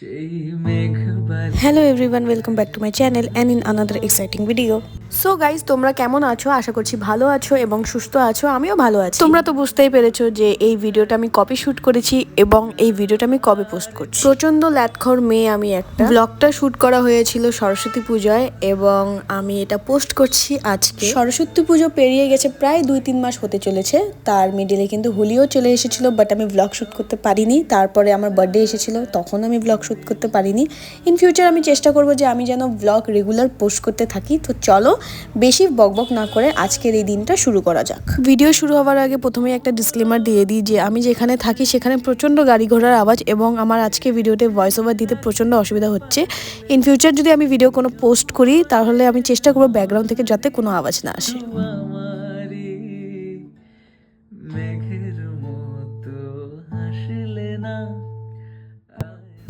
Hello everyone, welcome back to my channel and in another exciting video. So guys, তোমরা কেমন আছো? আশা করছি ভালো আছো এবং সুস্থ আছো। আমিও ভালো আছি। তোমরা তো বুঝতেই পেরেছো যে এই ভিডিওটা আমি কবে শুট করেছি এবং এই ভিডিওটা আমি কবে পোস্ট করছি। প্রচন্ড ল্যাটখর মেয়ে আমি একটা। ব্লগটা শুট করা হয়েছিল সরস্বতী পূজায় এবং আমি এটা পোস্ট করছি আজকে। সরস্বতী পুজো পেরিয়ে গেছে, প্রায় 2-3 মাস হতে চলেছে। তার মিডিলে কিন্তু হোলিও চলে এসেছিল, বাট আমি ব্লগ শুট করতে পারিনি। তারপরে আমার বার্থডে এসেছিল, তখন আমি ব্লগ শুট করতে পারিনি। ইন ফিউচার আমি চেষ্টা করবো যে আমি যেন ব্লগ রেগুলার পোস্ট করতে থাকি। তো চলো বেশি বকবক না করে আজকের এই দিনটা শুরু করা যাক। ভিডিও শুরু হওয়ার আগে প্রথমেই একটা ডিসক্লেমার দিয়ে দিই যে আমি যেখানে থাকি সেখানে প্রচণ্ড গাড়ি ঘোড়ার আওয়াজ এবং আমার আজকে ভিডিওতে ভয়েস ওভার দিতে প্রচণ্ড অসুবিধা হচ্ছে। ইন ফিউচার যদি আমি ভিডিও কোনো পোস্ট করি তাহলে আমি চেষ্টা করবো ব্যাকগ্রাউন্ড থেকে যাতে কোনো আওয়াজ না আসে।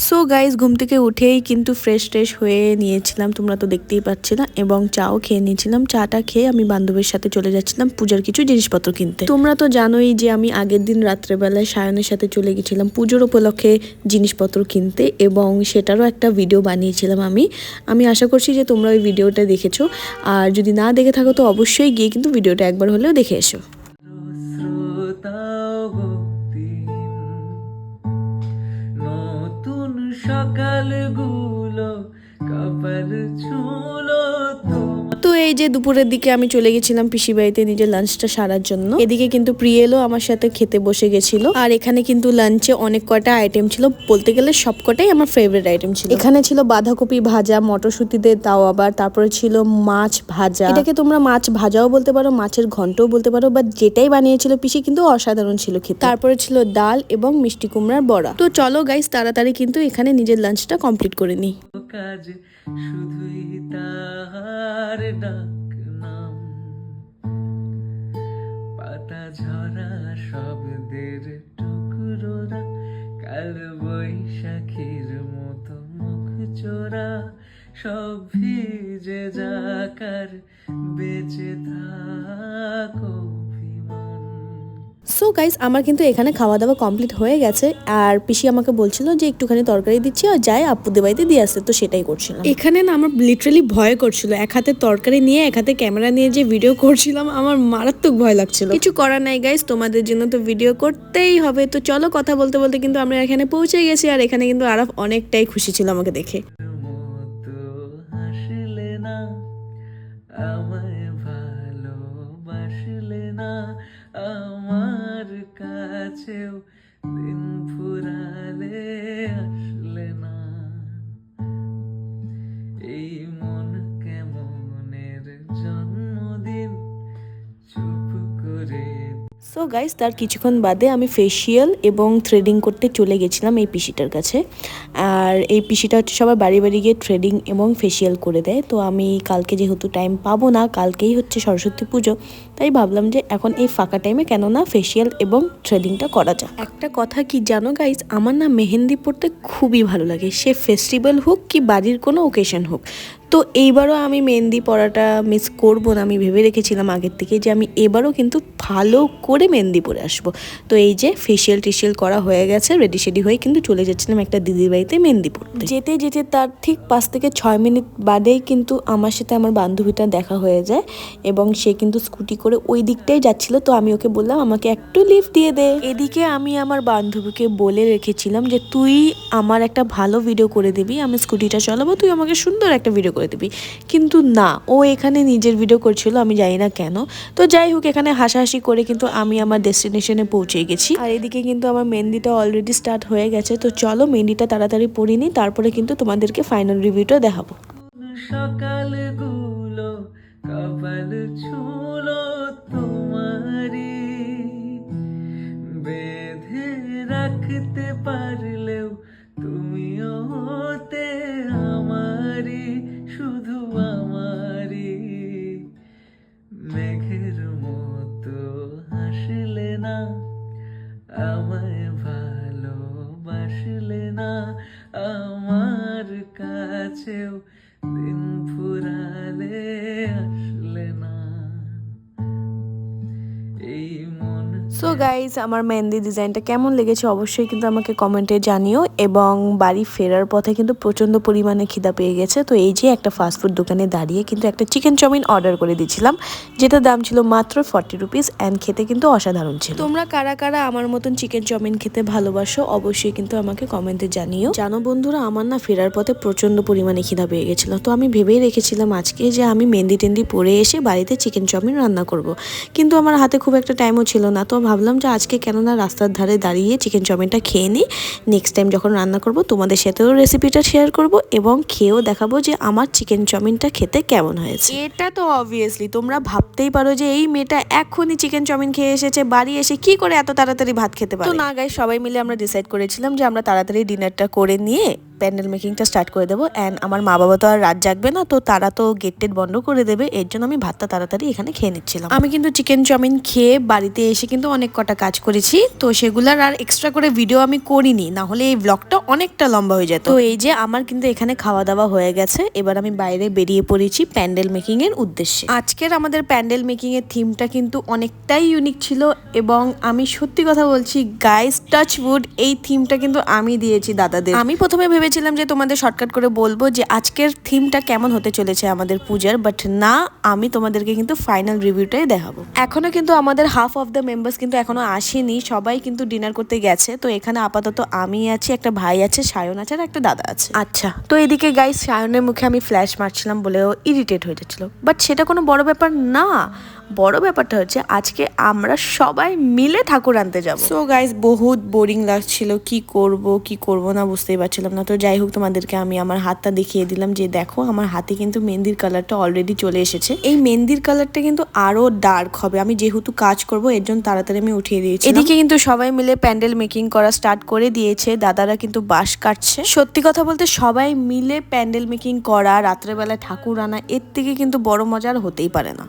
সো গাইজ, ঘুম থেকে উঠেই কিন্তু ফ্রেশ হয়ে নিয়েছিলাম, তোমরা তো দেখতেই পাচ্ছিলা, এবং চাও খেয়ে নিয়েছিলাম। চাটা খেয়ে আমি বান্ধবীর সাথে চলে যাচ্ছিলাম পূজার কিছু জিনিসপত্র কিনতে। তোমরা তো জানোই যে আমি আগের দিন রাত্রেবেলায় সায়নের সাথে চলে গেছিলাম পুজোর উপলক্ষে জিনিসপত্র কিনতে এবং সেটারও একটা ভিডিও বানিয়েছিলাম আমি আশা করছি যে তোমরা ওই ভিডিওটা দেখেছো, আর যদি না দেখে থাকো তো অবশ্যই গিয়ে কিন্তু ভিডিওটা একবার হলেও দেখে এসো। সকালগুলো কপাল ছুলো। তো এই যে দুপুরের দিকে আমি চলে গেছিলাম পিসি বাড়িতে নিজের লাঞ্চটা সারার জন্য। এদিকে কিন্তু প্রিয়েলও আমার সাথে খেতে বসে গেছিল, আর এখানে কিন্তু লাঞ্চে অনেক কটা আইটেম ছিল, বলতে গেলে সবকটাই আমার ফেভারিট আইটেম ছিল। এখানে ছিল বাঁধাকপি ভাজা, মটরশুঁটিতে তাও আবার, তারপরে ছিল মাছ ভাজা। এটাকে তোমরা মাছ ভাজাও বলতে পারো, মাছের ঘন্টও বলতে পারো, বা যেটাই বানিয়েছিল পিসি কিন্তু অসাধারণ ছিল খেতে। তারপরে ছিল ডাল এবং মিষ্টি কুমড়ার বড়া। তো চলো গাইস, তাড়াতাড়ি কিন্তু এখানে নিজের লাঞ্চটা কমপ্লিট করে নিই। শুধুই তাহার ডাক নাম, পাতা ঝরা শব্দের টুকরোরা, কাল বৈশাখীর মতো মুখ চোরা, সব ভিজে যাকার বেঁচে থাকো। সো গাইস, আমার কিন্তু এখানে খাওয়া দাওয়া কমপ্লিট হয়ে গেছে, আর পিসি আমাকে বলছিল যে একটুখানি তরকারি দিচ্ছি আর যাই আপুদের বাড়িতে দিয়ে আসতে, তো সেটাই করছিলাম। এখানে না আমার লিটারালি ভয় করছিল, এক হাতে তরকারি নিয়ে এক হাতে ক্যামেরা নিয়ে যে ভিডিও করছিলাম, আমার মারাত্মক ভয় লাগছিল। কিছু করার নাই গাইস, তোমাদের জন্য তো ভিডিও করতেই হবে। তো চলো, কথা বলতে বলতে কিন্তু আমরা এখানে পৌঁছে গেছি, আর এখানে কিন্তু আরাফ অনেকটাই খুশি ছিল আমাকে দেখে। আমার কাছেও দিন ফুরালে আসলে না, এই মন কেমনের জন্মদিন চুপ করে। সো গাইস, তার কিছুক্ষণ বাদে আমি ফেসিয়াল এবং থ্রেডিং করতে চলে গেছিলাম এই পিসিটার কাছে। আর এই পিসিটা হচ্ছে সবার বাড়ি বাড়ি গিয়ে থ্রেডিং এবং ফেসিয়াল করে দেয়। তো আমি কালকে যেহেতু টাইম পাবো না, কালকেই হচ্ছে সরস্বতী পুজো, তাই ভাবলাম যে এখন এই ফাঁকা টাইমে কেন না ফেসিয়াল এবং থ্রেডিংটা করা যাক। একটা কথা কি জানো গাইস, আমার না মেহেন্দি পড়তে খুবই ভালো লাগে, সে ফেস্টিভ্যাল হোক কি বাড়ির কোনো ওকেশন হোক। তো এইবারও আমি মেহেন্দি পরাটা মিস করবো না, আমি ভেবে রেখেছিলাম আগের থেকে যে আমি এবারও কিন্তু ভালো করে মেহেন্দি পরে আসবো। তো এই যে ফেসিয়াল টেসিয়াল করা হয়ে গেছে, রেডি শেডি হয়ে কিন্তু চলে যাচ্ছিলাম একটা দিদির বাড়িতে মেহেন্দি পড়তে। যেতে যেতে তার ঠিক 5 থেকে 6 মিনিট বাদেই কিন্তু আমার সাথে আমার বান্ধবীটা দেখা হয়ে যায় এবং সে কিন্তু স্কুটি করে ওই দিকটাই যাচ্ছিল। তো আমি ওকে বললাম আমাকে একটু লিফট দিয়ে দে। এদিকে আমি আমার বান্ধবীকে বলে রেখেছিলাম যে তুই আমার একটা ভালো ভিডিও করে দিবি, আমি স্কুটিটা চালাবো, তুই আমাকে সুন্দর একটা ভিডিও করে দিবি। কিন্তু না, ও এখানে নিজের ভিডিও করছিল, আমি জানি না কেন। তো যাই হোক, এখানে হাসাহাসি করে কিন্তু আমি আমার ডেস্টিনেশনে পৌঁছে গেছি। আর এদিকে কিন্তু আমার মেহেন্দিটা অলরেডি স্টার্ট হয়ে গেছে। তো চলো মেহেন্দিটা তাড়াতাড়ি পরে নিই, তারপরে কিন্তু তোমাদেরকে ফাইনাল রিভিউটা দেখাবো। সকালগুলো কপাল ছুলো তোমারি, বেঁধে রাখতে পারলেও তুমিও হতে আমারি, শুধু আমারি। মেঘের মতো হাসলে না, আমায় ভালোবাসলে না, আমার কাছেও দিন ফুরালে আসলে না, এই মন। সো গাইজ, আমার মেহেন্দি ডিজাইনটা কেমন লেগেছে অবশ্যই কিন্তু আমাকে কমেন্টে জানিও। এবং বাড়ি ফেরার পথে কিন্তু প্রচণ্ড পরিমাণে খিদা পেয়ে গেছে। তো এই যে একটা ফাস্টফুড দোকানে দাঁড়িয়ে কিন্তু একটা চিকেন চাউমিন অর্ডার করে দিয়েছিলাম, যেটার দাম ছিল মাত্র 40 রুপিস অ্যান্ড খেতে কিন্তু অসাধারণ ছিল। তোমরা কারা কারা আমার মতন চিকেন চাউমিন খেতে ভালোবাসো অবশ্যই কিন্তু আমাকে কমেন্টে জানিও। জানো বন্ধুরা, আমার না ফেরার পথে প্রচণ্ড পরিমাণে খিদা পেয়ে গেছিলো। তো আমি ভেবেই রেখেছিলাম আজকে যে আমি মেহেন্দি টেন্দি পরে এসে বাড়িতে চিকেন চাউমিন রান্না করব, কিন্তু আমার হাতে খুব একটা টাইমও ছিল না। তো ভাবলাম যে আজকে কেননা রাস্তার ধারে দাঁড়িয়ে চিকেন চাউমিনটা খেয়ে নিই, নেক্সট টাইম যখন রান্না করব তোমাদের সাথেও রেসিপিটা শেয়ার করব এবং খেয়েও দেখাবো যে আমার চিকেন চাউমিনটা খেতে কেমন হয়েছে। এটা তো অবভিয়াসলি তোমরা ভাবতেই পারো যে এই মেয়েটা এখনই চিকেন চাউমিন খেয়ে এসেছে, বাড়ি এসে কি করে এত তাড়াতাড়ি ভাত খেতে পারে। তো না গাইস, সবাই মিলে আমরা ডিসাইড করেছিলাম যে আমরা তাড়াতাড়ি ডিনারটা করে নিয়ে প্যান্ডেল মেকিংটা স্টার্ট করে দেবো। অ্যান্ড আমার মা বাবা তো আর রাত জাগবে না, তো তারা তো গেট টেট বন্ধ করে দেবে, এর জন্য আমি ভাতটা তাড়াতাড়ি এখানে খেয়ে নিচ্ছিলাম। আমি কিন্তু চিকেন চাউমিন খেয়ে বাড়িতে এসে কিন্তু অনেক কটা কাজ করেছি, তো সেগুলার আর এক্সট্রা করে ভিডিও আমি করিনি, না হলে এই ব্লগটা অনেকটা লম্বা হয়ে যেত। তো এই যে আমার কিন্তু এখানে খাওয়া দাওয়া হয়ে গেছে, এবার আমি বাইরে বেরিয়ে পড়েছি প্যান্ডেল মেকিং এর উদ্দেশ্যে। আজকের আমাদের প্যান্ডেল মেকিং এর থিমটা কিন্তু অনেকটাই ইউনিক ছিল এবং আমি সত্যি কথা বলছি গাইস, টাচ উড, এই থিমটা কিন্তু আমি দিয়েছি দাদাদের। আমি প্রথমে ভেবেছিলাম যে তোমাদের শর্টকাট করে বলবো যে আজকের থিমটা কেমন হতে চলেছে আমাদের পূজার, বাট না, আমি তোমাদেরকে কিন্তু ফাইনাল রিভিউটাই দেখাবো। এখনো কিন্তু আমাদের হাফ অফ দ্য মেম্বার্স কিন্তু এখনো আসেনি, সবাই কিন্তু ডিনার করতে গেছে। তো এখানে আপাতত আমি আছি, একটা ভাই আছে, সায়ন আছে আর একটা দাদা আছে। আচ্ছা, তো এদিকে গাইস সায়নের মুখে আমি ফ্ল্যাশ মারছিলাম বলেও ইরিটেট হয়ে যাচ্ছিল, বাট সেটা কোনো বড় ব্যাপার না। বড় ব্যাপারটা হচ্ছে আজকে আমরা সবাই মিলে ঠাকুর আনতে যাবো। সো গাইস, বহুত বোরিং লাগছিল, কি করব না বুঝতেই পারছিলাম না। তো যাই হোক, তোমাদেরকে আমি আমার হাতটা দেখিয়ে দিলাম যে দেখো আমার হাতে কিন্তু মেহেন্দির কালারটা অলরেডি চলে এসেছে। এই মেহেন্দির কালারটা কিন্তু আরো ডার্ক হবে, আমি যেহেতু কাজ করব এর জন্য তাড়াতাড়ি আমি উঠিয়ে দিয়েছি। এদিকে কিন্তু সবাই মিলে প্যান্ডেল মেকিং করা স্টার্ট করে দিয়েছে, দাদারা কিন্তু বাঁশ কাটছে। সত্যি কথা বলতে সবাই মিলে প্যান্ডেল মেকিং করা, রাত্রেবেলায় ঠাকুর আনা, এর থেকে কিন্তু বড় মজার হতেই পারে না।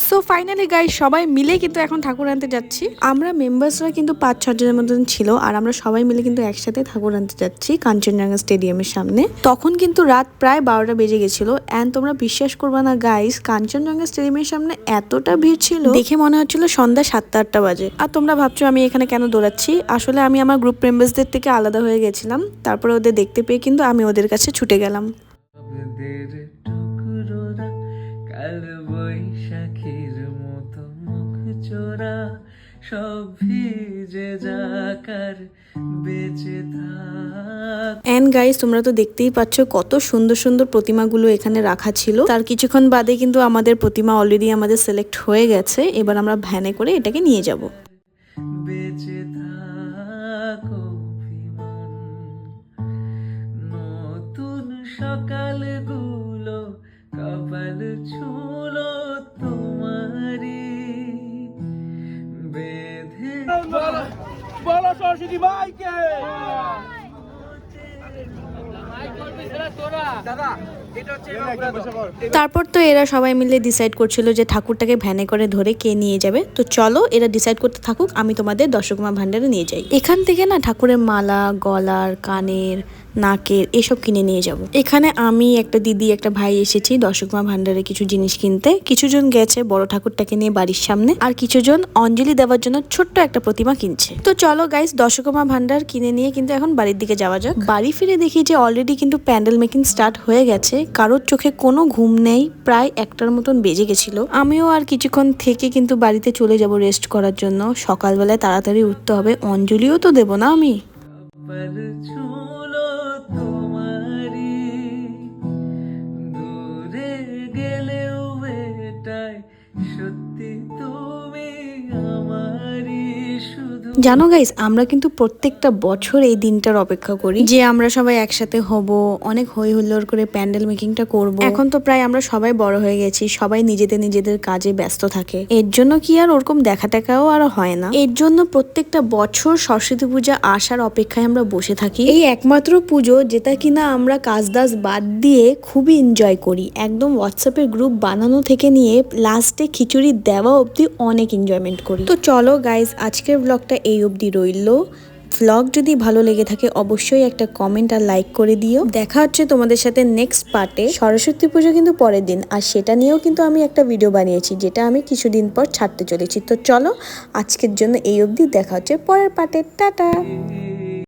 সো ফাইনালি গাইস, সবাই মিলে কিন্তু এখন ঠাকুর আনতে যাচ্ছি। আমরা মেম্বার্সরা কিন্তু 5-6 জনের মতন ছিল, আর আমরা সবাই মিলে কিন্তু একসাথে ঠাকুর আনতে যাচ্ছি কাঞ্চনজঙ্ঘা স্টেডিয়ামের সামনে। তখন কিন্তু রাত প্রায় 12টা বেজে গেছিল। অ্যান্ড তোমরা বিশ্বাস করবে না গাইস, কাঞ্চনজঙ্ঘা স্টেডিয়ামের সামনে এতটা ভিড় ছিল, দেখে মনে হচ্ছিল সন্ধ্যা 7-8টা বাজে। আর তোমরা ভাবছো আমি এখানে কেন দৌড়াচ্ছি, আসলে আমি আমার গ্রুপ মেম্বার্সদের থেকে আলাদা হয়ে গেছিলাম। তারপরে ওদের দেখতে পেয়ে কিন্তু আমি ওদের কাছে ছুটে গেলাম। বৈশাখীর মতো মুখ চোরা সব ভিজে যাকার বেঁচে থাক। এন্ড গাইস, তোমরা তো দেখতেই পাচ্ছ কত সুন্দর সুন্দর প্রতিমাগুলো এখানে রাখা ছিল। তার কিছুক্ষণ বাদে কিন্তু আমাদের প্রতিমা অলরেডি আমাদের সিলেক্ট হয়ে গেছে। এবার আমরা ভ্যানে করে এটাকে নিয়ে যাব। বেঁচে থাক অভিমান, নতুন সকালগুলো কপাল ছুলো তোমারি বেঁধে। বলো সরস্বতী মাইকে। তারপর তো এরা সবাই মিলে ডিসাইড করছিল যে ঠাকুরটাকে ভ্যানে করে ধরে কে নিয়ে যাবে। তো চলো এরা ডিসাইড করতে থাকুক, আমি তোমাদের দশকর্মা ভান্ডারে নিয়ে যাই। এখান থেকে না ঠাকুরের মালা, গলার, কানের, নাকের এসব কিনে নিয়ে যাব। এখানে আমি, একটা দিদি, একটা ভাই এসেছি দশকর্মা ভান্ডারে কিছু জিনিস কিনতে। কিছুজন গেছে বড় ঠাকুরটাকে নিয়ে বাড়ির সামনে, আর কিছুজন অঞ্জলি দেওয়ার জন্য ছোট্ট একটা প্রতিমা কিনছে। তো চলো গাইস, দশকর্মা ভান্ডার কিনে নিয়ে কিন্তু এখন বাড়ির দিকে যাওয়া যাক। বাড়ি ফিরে দেখি যে অলরেডি কিন্তু প্যান্ডেল মেকিং স্টার্ট হয়ে গেছে। কারোর চোখে কোনো ঘুম নেই, প্রায় 1টার মতন বেজে গেছিল। আমিও আর কিছুক্ষণ থেকে কিন্তু বাড়িতে চলে যাব রেস্ট করার জন্য। সকালবেলায় তাড়াতাড়ি উঠতে হবে, অঞ্জলিও তো দেবো না আমি। জানো গাইস, আমরা কিন্তু প্রত্যেকটা বছর এই দিনটার অপেক্ষা করি যে আমরা সবাই একসাথে হব, অনেক হই হুল্লোড় করে প্যান্ডেল মেকিংটা করব। এখন তো প্রায় আমরা সবাই বড় হয়ে গেছি, সবাই নিজেদের কাজে ব্যস্ত থাকে, এর জন্য কি আর ওরকম দেখা টেকাও আর হয় না। এর জন্য প্রত্যেকটা বছর সরস্বতী পূজা আসার অপেক্ষায় আমরা বসে থাকি। এই একমাত্র পুজো যেটা কিনা আমরা কাজ দাজ বাদ দিয়ে খুবই এনজয় করি। একদম হোয়াটসঅ্যাপের গ্রুপ বানানো থেকে নিয়ে লাস্টে খিচুড়ি দেওয়া অবধি অনেক এনজয়মেন্ট করি। তো চলো গাইস, আজকের ব্লগটা এই অবধি রইল। ভ্লগ যদি ভালো লেগে থাকে অবশ্যই একটা কমেন্ট আর লাইক করে দিও। দেখা হচ্ছে তোমাদের সাথে নেক্সট পার্টে। সরস্বতী পুজো কিন্তু পরের দিন, আর সেটা নিয়েও কিন্তু আমি একটা ভিডিও বানিয়েছি, যেটা আমি কিছুদিন পর ছাড়তে চলেছি। তো চলো আজকের জন্য এই অবধি, দেখা হচ্ছে পরের পার্টে। টাটা।